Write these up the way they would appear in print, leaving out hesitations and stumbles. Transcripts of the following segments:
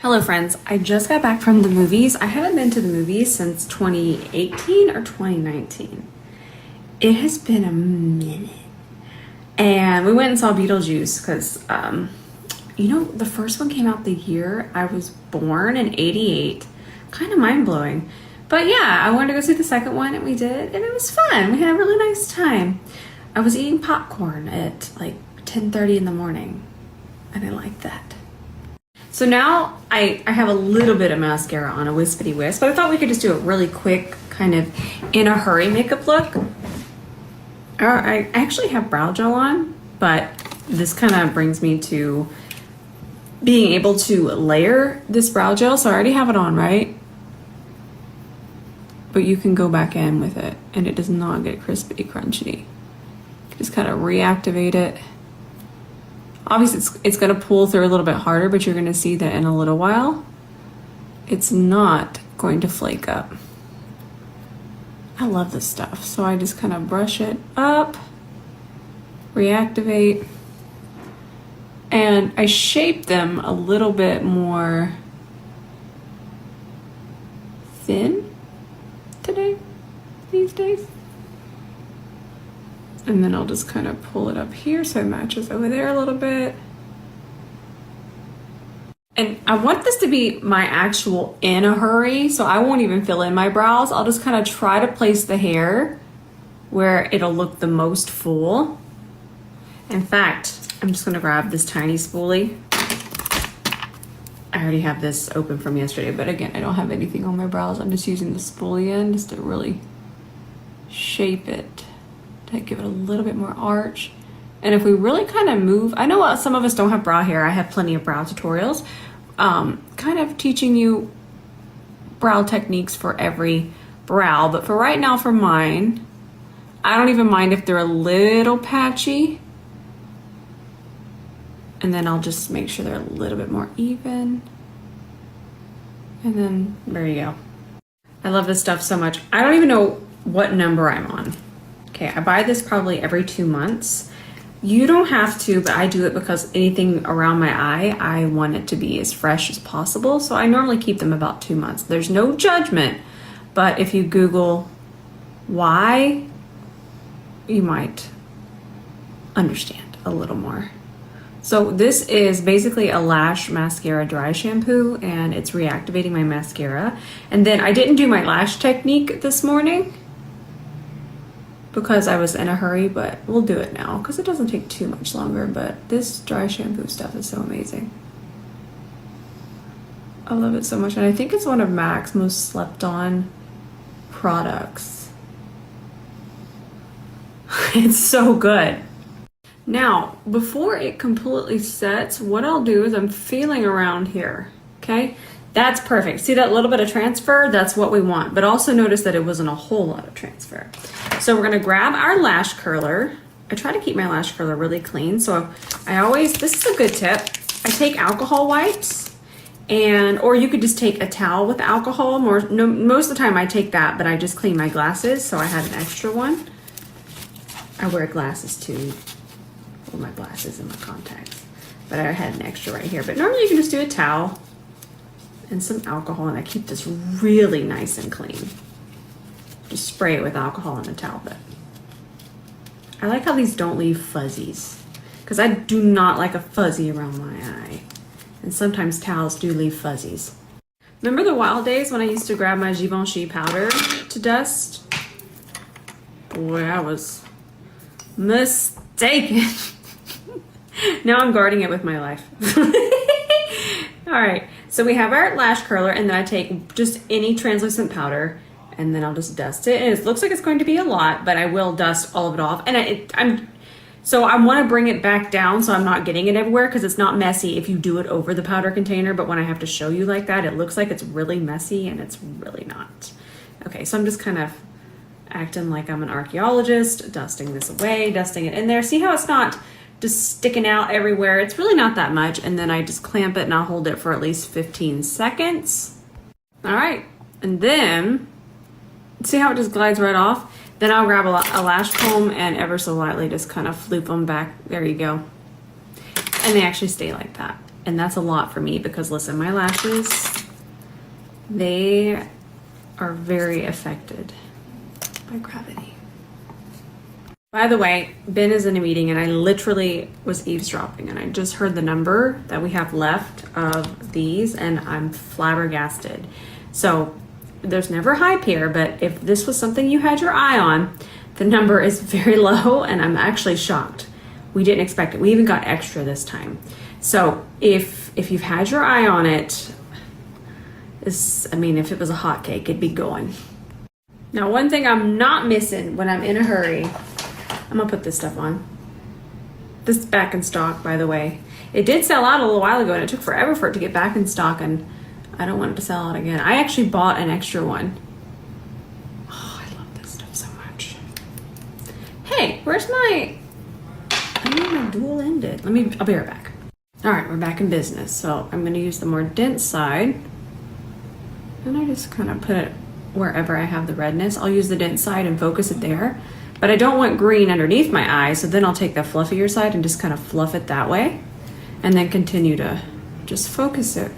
Hello friends, I just got back from the movies. I haven't been to the movies since 2018 or 2019. It has been a minute. And we went and saw Beetlejuice because, the first one came out the year I was born in 88. Kind of mind-blowing. But yeah, I wanted to go see the second one and we did, and it was fun. We had a really nice time. I was eating popcorn at like 10:30 in the morning, and I liked that. So now I have a little bit of mascara on, a wispity wisp, but I thought we could just do a really quick kind of in a hurry makeup look. I actually have brow gel on, but this kind of brings me to being able to layer this brow gel. So I already have it on, right? But you can go back in with it and it does not get crispy crunchy. Just kind of reactivate it. Obviously, it's going to pull through a little bit harder, but you're going to see that in a little while, it's not going to flake up. I love this stuff. So I just kind of brush it up, reactivate, and I shape them a little bit more thin today, these days. And then I'll just kind of pull it up here so it matches over there a little bit. And I want this to be my actual in a hurry, so I won't even fill in my brows. I'll just kind of try to place the hair where it'll look the most full. In fact, I'm just gonna grab this tiny spoolie. I already have this open from yesterday, but again, I don't have anything on my brows. I'm just using the spoolie end just to really shape it. To give it a little bit more arch. And if we really kind of move, I know some of us don't have brow hair. I have plenty of brow tutorials, kind of teaching you brow techniques for every brow. But for right now, for mine, I don't even mind if they're a little patchy. And then I'll just make sure they're a little bit more even. And then there you go. I love this stuff so much. I don't even know what number I'm on. Okay, I buy this probably every 2 months. You don't have to, but I do it because anything around my eye, I want it to be as fresh as possible. So I normally keep them about 2 months. There's no judgment, but if you Google why, you might understand a little more. So this is basically a Lash mascara dry shampoo, and it's reactivating my mascara. And then I didn't do my lash technique this morning because I was in a hurry, but we'll do it now because it doesn't take too much longer. But this dry shampoo stuff is so amazing. I love it so much, and I think it's one of MAC's most slept on products. It's so good. Now, before it completely sets, what I'll do is I'm feeling around here, okay? That's perfect. See that little bit of transfer? That's what we want. But also notice that it wasn't a whole lot of transfer. So we're gonna grab our lash curler. I try to keep my lash curler really clean. So this is a good tip. I take alcohol wipes, or you could just take a towel with alcohol. Most of the time I take that, but I just clean my glasses. So I had an extra one. I wear glasses too. Well, my glasses and my contacts. But I had an extra right here. But normally you can just do a towel and some alcohol, and I keep this really nice and clean. Just spray it with alcohol and a towel bit. I like how these don't leave fuzzies, because I do not like a fuzzy around my eye. And sometimes towels do leave fuzzies. Remember the wild days when I used to grab my Givenchy powder to dust? Boy, I was mistaken. Now I'm guarding it with my life. All right, so we have our lash curler, and then I take just any translucent powder, and then I'll just dust it. And it looks like it's going to be a lot, but I will dust all of it off. And I want to bring it back down so I'm not getting it everywhere, because it's not messy if you do it over the powder container. But when I have to show you like that, it looks like it's really messy, and it's really not. Okay, so I'm just kind of acting like I'm an archaeologist, dusting this away, dusting it in there. See how it's not just sticking out everywhere? It's really not that much. And then I just clamp it and I'll hold it for at least 15 seconds. All right, and then see how it just glides right off? Then I'll grab a lash comb and ever so lightly just kind of floop them back. There you go. And they actually stay like that. And that's a lot for me because listen, my lashes, they are very affected by gravity. By the way, Ben is in a meeting and I literally was eavesdropping and I just heard the number that we have left of these and I'm flabbergasted. So there's never hype here, but if this was something you had your eye on, the number is very low and I'm actually shocked. We didn't expect it. We even got extra this time. So if you've had your eye on it, I mean, if it was a hot cake, it'd be going. Now, one thing I'm not missing when I'm in a hurry, I'm gonna put this stuff on. This is back in stock, by the way. It did sell out a little while ago and it took forever for it to get back in stock and I don't want it to sell out again. I actually bought an extra one. Oh, I love this stuff so much. Hey, where's my, I need my dual-ended. I'll be right back. All right, we're back in business. So I'm gonna use the more dense side and I just kind of put it wherever I have the redness. I'll use the dense side and focus it there, but I don't want green underneath my eye. So then I'll take the fluffier side and just kind of fluff it that way and then continue to just focus it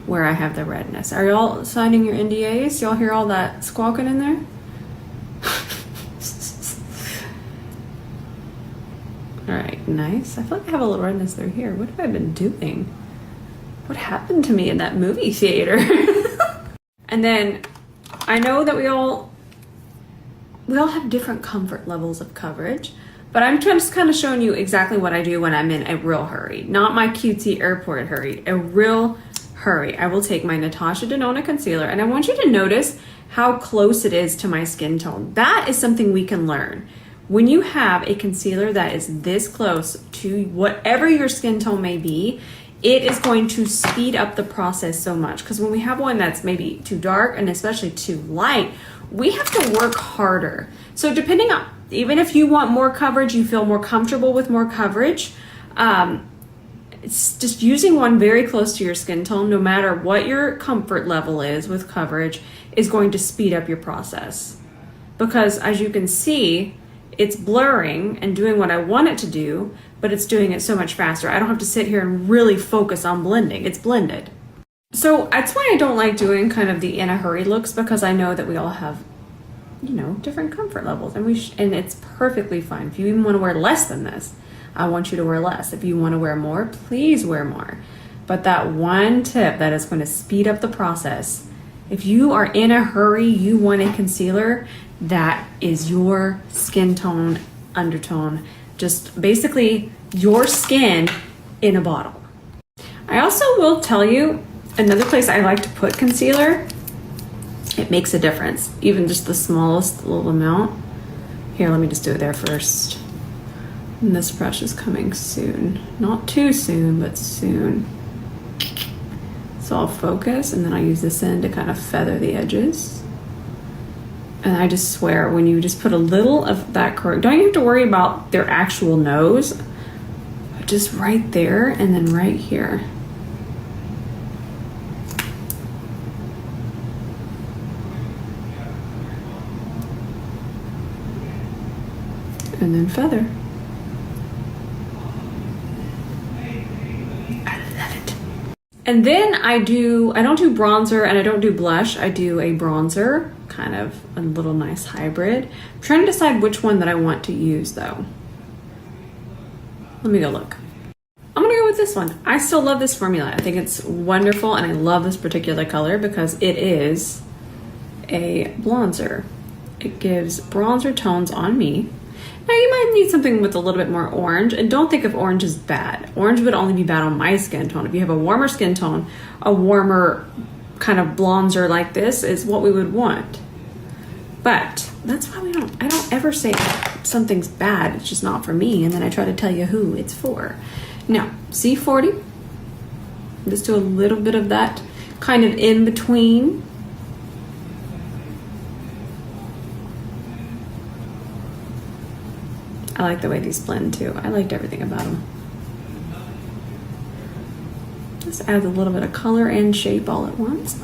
where I have the redness. Are y'all signing your NDAs? Y'all hear all that squawking in there? All right, nice. I feel like I have a little redness through here. What have I been doing? What happened to me in that movie theater? And then I know that we all have different comfort levels of coverage, but I'm just kind of showing you exactly what I do when I'm in a real hurry, not my cutesy airport hurry, a real hurry. I will take my Natasha Denona concealer and I want you to notice how close it is to my skin tone. That is something we can learn. When you have a concealer that is this close to whatever your skin tone may be, it is going to speed up the process so much. Because when we have one that's maybe too dark and especially too light, we have to work harder. So depending on, even if you want more coverage, you feel more comfortable with more coverage, it's just using one very close to your skin tone, no matter what your comfort level is with coverage, is going to speed up your process. Because as you can see, it's blurring and doing what I want it to do, but it's doing it so much faster. I don't have to sit here and really focus on blending. It's blended. So that's why I don't like doing kind of the in a hurry looks, because I know that we all have, you know, different comfort levels and it's perfectly fine. If you even want to wear less than this, I want you to wear less. If you want to wear more, please wear more. But that one tip that is going to speed up the process, if you are in a hurry, you want a concealer that is your skin tone, undertone, just basically your skin in a bottle. I also will tell you another place I like to put concealer. It makes a difference, even just the smallest little amount. Here, let me just do it there first. And this brush is coming soon. Not too soon, but soon. So I'll focus and then I use this end to kind of feather the edges. And I just swear, when you just put a little of that correct, don't you have to worry about their actual nose, but just right there and then right here. And then feather. And then I don't do bronzer and I don't do blush. I do a bronzer, kind of a little nice hybrid. I'm trying to decide which one that I want to use though. Let me go look. I'm gonna go with this one. I still love this formula. I think it's wonderful and I love this particular color because it is a bronzer. It gives bronzer tones on me. Now you might need something with a little bit more orange, and don't think of orange as bad. Orange would only be bad on my skin tone. If you have a warmer skin tone, a warmer kind of bronzer like this is what we would want. But that's why I don't ever say something's bad, it's just not for me, and then I try to tell you who it's for. Now, C40, just do a little bit of that kind of in between. I like the way these blend too. I liked everything about them. Just adds a little bit of color and shape all at once.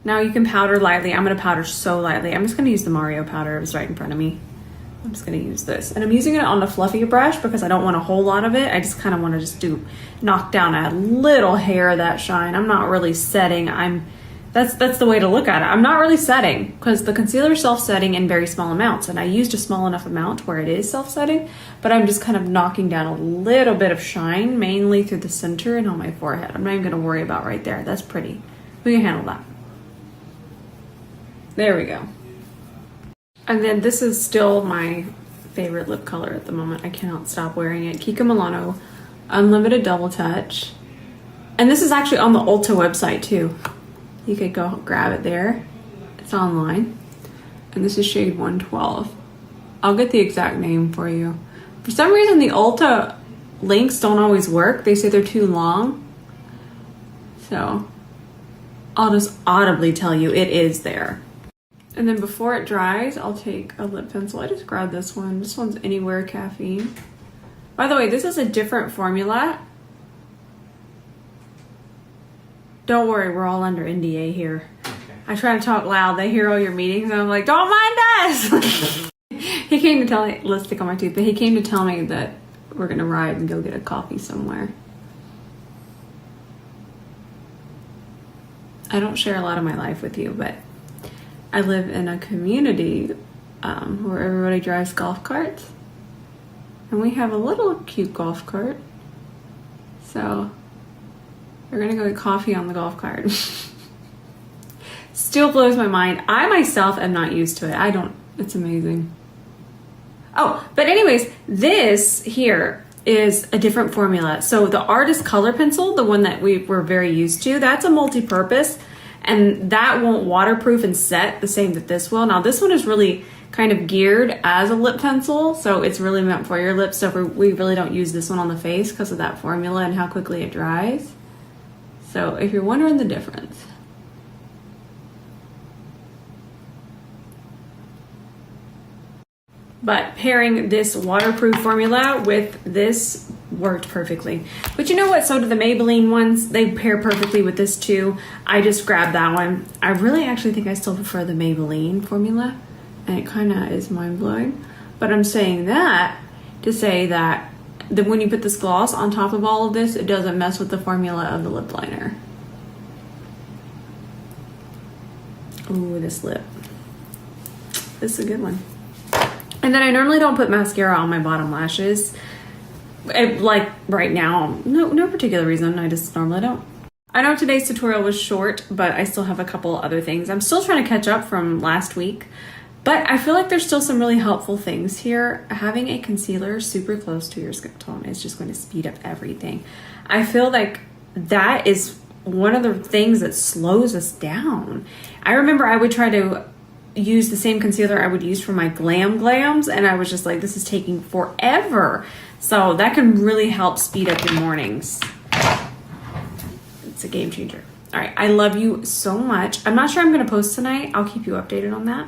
Now you can powder lightly. I'm going to powder so lightly. I'm just going to use the Mario powder. It was right in front of me. I'm just going to use this. And I'm using it on the fluffier brush because I don't want a whole lot of it. I just kind of want to just knock down a little hair of that shine. I'm not really setting. That's the way to look at it. I'm not really setting because the concealer is self-setting in very small amounts. And I used a small enough amount where it is self-setting. But I'm just kind of knocking down a little bit of shine, mainly through the center and on my forehead. I'm not even going to worry about right there. That's pretty. We can handle that. There we go. And then this is still my favorite lip color at the moment. I cannot stop wearing it. Kika Milano Unlimited Double Touch. And this is actually on the Ulta website too. You could go grab it there. It's online. And this is shade 112. I'll get the exact name for you. For some reason, the Ulta links don't always work. They say they're too long. So I'll just audibly tell you it is there. And then before it dries, I'll take a lip pencil. I just grabbed this one. This one's Anywhere Caffeine. By the way, this is a different formula. Don't worry, we're all under NDA here. Okay. I try to talk loud. They hear all your meetings, and I'm like, don't mind us. He came to tell me, let's stick on my tooth, but he came to tell me that we're going to ride and go get a coffee somewhere. I don't share a lot of my life with you, but I live in a community where everybody drives golf carts. And we have a little cute golf cart. So we're gonna go get coffee on the golf cart. Still blows my mind. I myself am not used to it. It's amazing. Oh, but anyways, this here is a different formula. So the Artist Color Pencil, the one that we were very used to, that's a multi-purpose, and that won't waterproof and set the same that this will. Now this one is really kind of geared as a lip pencil, so it's really meant for your lips. So we really don't use this one on the face because of that formula and how quickly it dries. So if you're wondering the difference. But pairing this waterproof formula with this worked perfectly. But you know what? So do the Maybelline ones. They pair perfectly with this too. I just grabbed that one. I really actually think I still prefer the Maybelline formula. And it kind of is mind-blowing. But I'm saying that to say that when you put this gloss on top of all of this, it doesn't mess with the formula of the lip liner. Ooh, this lip. This is a good one. And then I normally don't put mascara on my bottom lashes. Like right now, no particular reason. I just normally don't. I know today's tutorial was short, but I still have a couple other things. I'm still trying to catch up from last week, but I feel like there's still some really helpful things here. Having a concealer super close to your skin tone is just going to speed up everything. I feel like that is one of the things that slows us down. I remember I would try to use the same concealer I would use for my glams, and I was just like, this is taking forever. So that can really help speed up your mornings. It's a game changer. All right, I love you so much. I'm not sure I'm gonna post tonight. I'll keep you updated on that.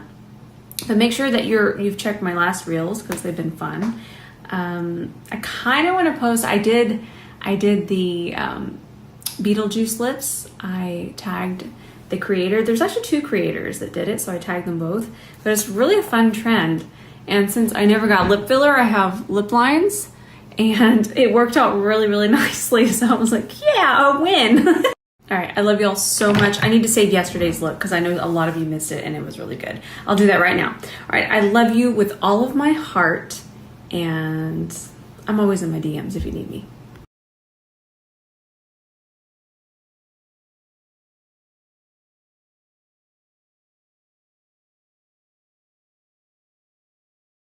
But make sure that you've checked my last reels because they've been fun. I kind of want to post. I did the Beetlejuice lips. I tagged the creator. There's actually 2 creators that did it, so I tagged them both. But it's really a fun trend. And since I never got lip filler, I have lip lines, and it worked out really, really nicely. So I was like, yeah, a win. All right, I love y'all so much. I need to save yesterday's look because I know a lot of you missed it and it was really good. I'll do that right now. All right, I love you with all of my heart, and I'm always in my DMs if you need me.